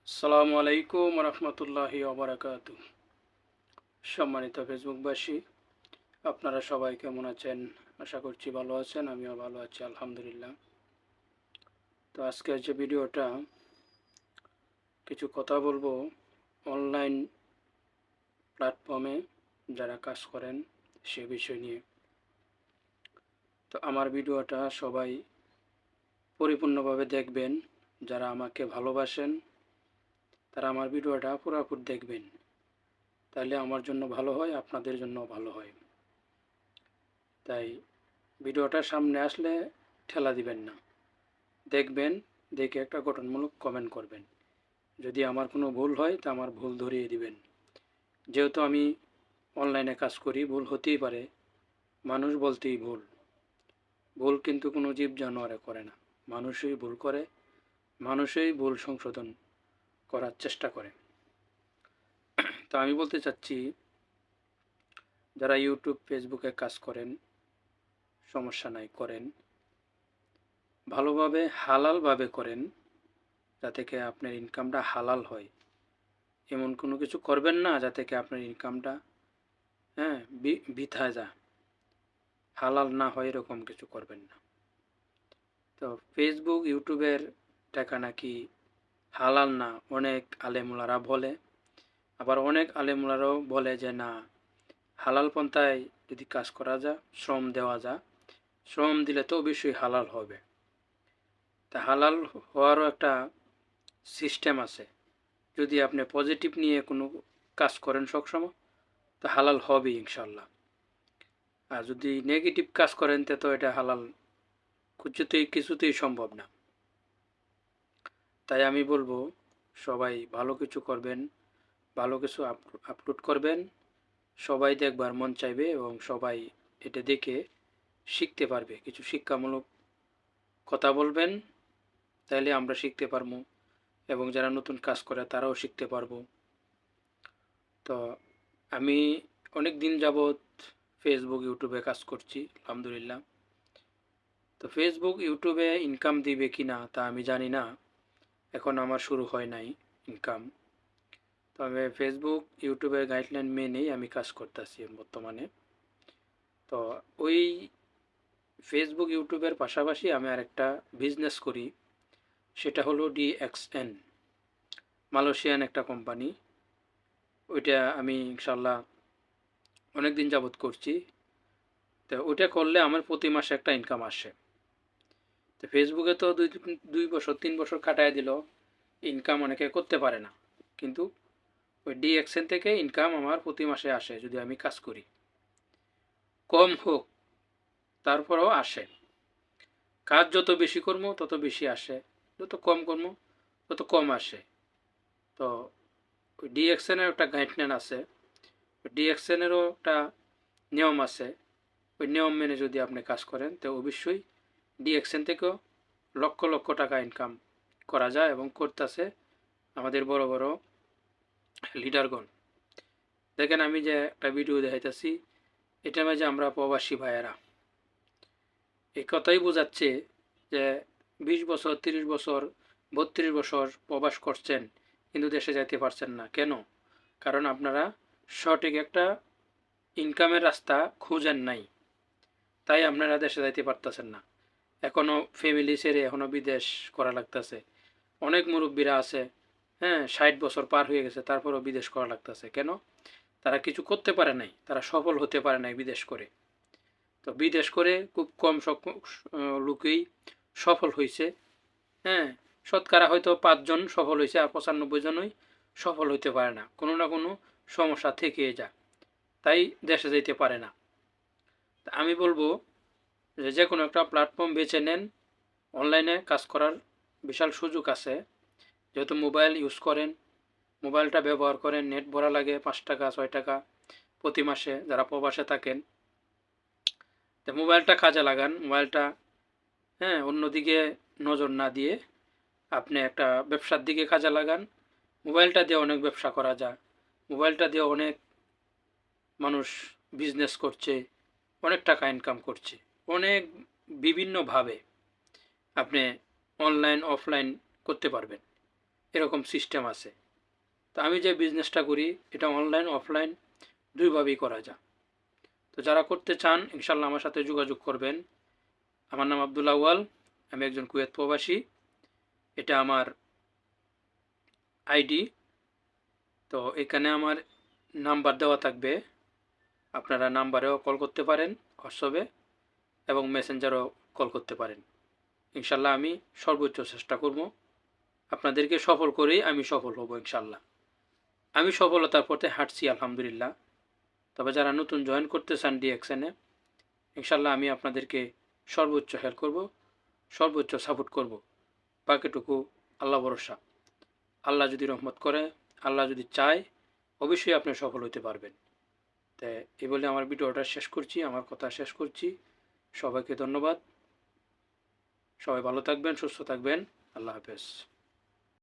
আসসালামু আলাইকুম রহমতুল্লাহি ওবরাকাতু। সম্মানিত ফেসবুকবাসী, আপনারা সবাই কেমন আছেন? আশা করছি ভালো আছেন। আমিও ভালো আছি, আলহামদুলিল্লাহ। তো আজকের যে ভিডিওটা, কিছু কথা বলবো অনলাইন প্ল্যাটফর্মে যারা কাজ করেন সে বিষয় নিয়ে। তো আমার ভিডিওটা সবাই পরিপূর্ণভাবে দেখবেন। যারা আমাকে ভালোবাসেন তারা আমার ভিডিওটা পুরোপুরি দেখবেন, তাহলে আমার জন্য ভালো হয়, আপনাদের জন্য ভালো হয়। তাই ভিডিওটার সামনে আসলে ঠেলা দিবেন না, দেখবেন, দেখে একটা গঠনমূলক কমেন্ট করবেন। যদি আমার কোনো ভুল হয় তা আমার ভুল ধরিয়ে দিবেন। যেহেতু আমি অনলাইনে কাজ করি, ভুল হতেই পারে। মানুষ বলতেই ভুল। ভুল কিন্তু কোনো জীব জানোয়ারে করে না, মানুষই ভুল করে, মানুষই ভুল সংশোধন করার চেষ্টা করে। তো আমি বলতে চাচ্ছি, যারা ইউটিউব ফেসবুকে কাজ করেন সমস্যা নাই, করেন, ভালোভাবে হালালভাবে করেন, যাতে করে আপনার ইনকামটা হালাল হয়। এমন কোনো কিছু করবেন না যাতে করে আপনার ইনকামটা বৃথা যায়, হালাল না হয়, এরকম কিছু করবেন না। তো ফেসবুক ইউটিউবের টাকা নাকি হালাল না, অনেক আলেমুলারা বলে। আবার অনেক আলেমুলারাও বলে যে না, হালাল পন্থায় যদি কাজ করা যায়, শ্রম দেওয়া যায়, শ্রম দিলে তো অবশ্যই হালাল হবে। তা হালাল হওয়ারও একটা সিস্টেম আছে। যদি আপনি পজিটিভ নিয়ে কোনো কাজ করেন সবসময়, তো হালাল হবে ইনশাল্লাহ। আর যদি নেগেটিভ কাজ করেন তো এটা হালাল কিছুতেই সম্ভব না। তাই আমি বলবো, সবাই ভালো কিছু করবেন, ভালো কিছু আপলোড করবেন, সবাই দেখবার মন চাইবে এবং সবাই এটা দেখে শিখতে পারবে। কিছু শিক্ষামূলক কথা বলবেন, তাইলে আমরা শিখতে পারবো এবং যারা নতুন কাজ করে তারাও শিখতে পারবো। তো আমি অনেক দিন যাবৎ ফেসবুক ইউটিউবে কাজ করছি, আলহামদুলিল্লাহ। তো ফেসবুক ইউটিউবে ইনকাম দিবে কি না তা আমি জানি না, এখন আমার শুরু হয় নাই ইনকাম। তবে ফেসবুক ইউটিউবের গাইডলাইন মেনেই আমি কাজ করতেছি বর্তমানে। তো ওই ফেসবুক ইউটিউবের পাশাপাশি আমি আরেকটা বিজনেস করি, সেটা হলো DXN, মালয়েশিয়ান একটা কোম্পানি। ওইটা আমি ইনশাল্লাহ অনেক দিন যাবৎ করছি। তো ওইটা করলে আমার প্রতি মাসে একটা ইনকাম আসে। তো ফেসবুকে তো 2 বছর 3 বছর খাটায় দিল, ইনকাম অনেকে করতে পারে না। কিন্তু ওই DXN থেকে ইনকাম আমার প্রতি মাসে আসে, যদি আমি কাজ করি, কম হোক তারপরেও আসে। কাজ যত বেশি করবো তত বেশি আসে, যত কম করবো তত কম আসে। তো ওই DXN-এর একটা গাইডলাইন আছে, DXN-এরও একটা নিয়ম আছে। ওই নিয়ম মেনে যদি আপনি কাজ করেন তো অবশ্যই DXN থেকেও লক্ষ লক্ষ টাকা ইনকাম করা যায় এবং করতেছে আমাদের বড় বড় লিডারগণ। দেখেন, আমি যে একটা ভিডিও দেখাইতেছি, এটা মাঝে আমরা প্রবাসী ভাইয়েরা, এই কথাই বোঝাচ্ছে যে 20 বছর 30 বছর 32 বছর প্রবাস করছেন কিন্তু দেশে যাইতে পারছেন না কেন? কারণ আপনারা সঠিক একটা ইনকামের রাস্তা খুঁজেন নাই, তাই আপনারা দেশে যাইতে পারতেছেন না। এখনও ফ্যামিলি ছেড়ে এখনও বিদেশ করা লাগতেছে। অনেক মুরব্বীরা আছে, 60 বছর পার হয়ে গেছে, তারপরও বিদেশ করা লাগতেছে কেন? তারা কিছু করতে পারে নাই, তারা সফল হতে পারে নাই বিদেশ করে। তো বিদেশ করে খুব কম লোকেই সফল হয়েছে। হ্যাঁ, শতকরা হয়তো 5 জন সফল হয়েছে, আর 95 জনই সফল হইতে পারে না, কোনো না কোনো সমস্যা থেকে যায়, তাই দেশে যেতে পারে না। আমি বলবো যে কোনো একটা প্ল্যাটফর্ম বেছে নেন, অনলাইনে কাজ করার বিশাল সুযোগ আছে। যেহেতু মোবাইল ইউজ করেন, মোবাইলটা ব্যবহার করেন, নেট ভরা লাগে 5 টাকা 6 টাকা প্রতি মাসে যারা প্রবাসে থাকেন। তো মোবাইলটা কাজে লাগান, মোবাইলটা অন্যদিকে নজর না দিয়ে আপনি একটা ব্যবসার দিকে কাজে লাগান। মোবাইলটা দিয়ে অনেক ব্যবসা করা যায়, মোবাইলটা দিয়ে অনেক মানুষ বিজনেস করছে, অনেক টাকা ইনকাম করছে, অনেক বিভিন্নভাবে আপনি অনলাইন অফলাইন করতে পারবেন। এরকম সিস্টেম আছে। তো আমি যে বিজনেসটা করি এটা অনলাইন অফলাইন দুইভাবেই করা যায়। তো যারা করতে চান ইনশাল্লাহ আমার সাথে যোগাযোগ করবেন। আমার নাম আব্দুল আউয়াল, আমি একজন কুয়েত প্রবাসী। এটা আমার আইডি। তো এখানে আমার নাম্বার দেওয়া থাকবে, আপনারা নাম্বারেও কল করতে পারেন, হোয়াটসঅ্যাপে এবং মেসেঞ্জারও কল করতে পারেন। ইনশাল্লাহ আমি সর্বোচ্চ চেষ্টা করব আপনাদেরকে সফল করেই আমি সফল হব ইনশাল্লাহ। আমি সফলতার পথে হাঁটছি আলহামদুলিল্লাহ। তবে যারা নতুন জয়েন করতে চান ডিএক্সএনে, ইনশাল্লাহ আমি আপনাদেরকে সর্বোচ্চ হেল্প করব, সর্বোচ্চ সাপোর্ট করব। বাকিটুকু আল্লাহ ভরসা। আল্লাহ যদি রহমত করে, আল্লাহ যদি চায়, অবশ্যই আপনি সফল হতে পারবেন। তাই এই বলে আমার ভিডিওটা শেষ করছি, আমার কথা শেষ করছি। সবাইকে ধন্যবাদ। সবাই ভালো থাকবেন, সুস্থ থাকবেন। আল্লাহ হাফেজ।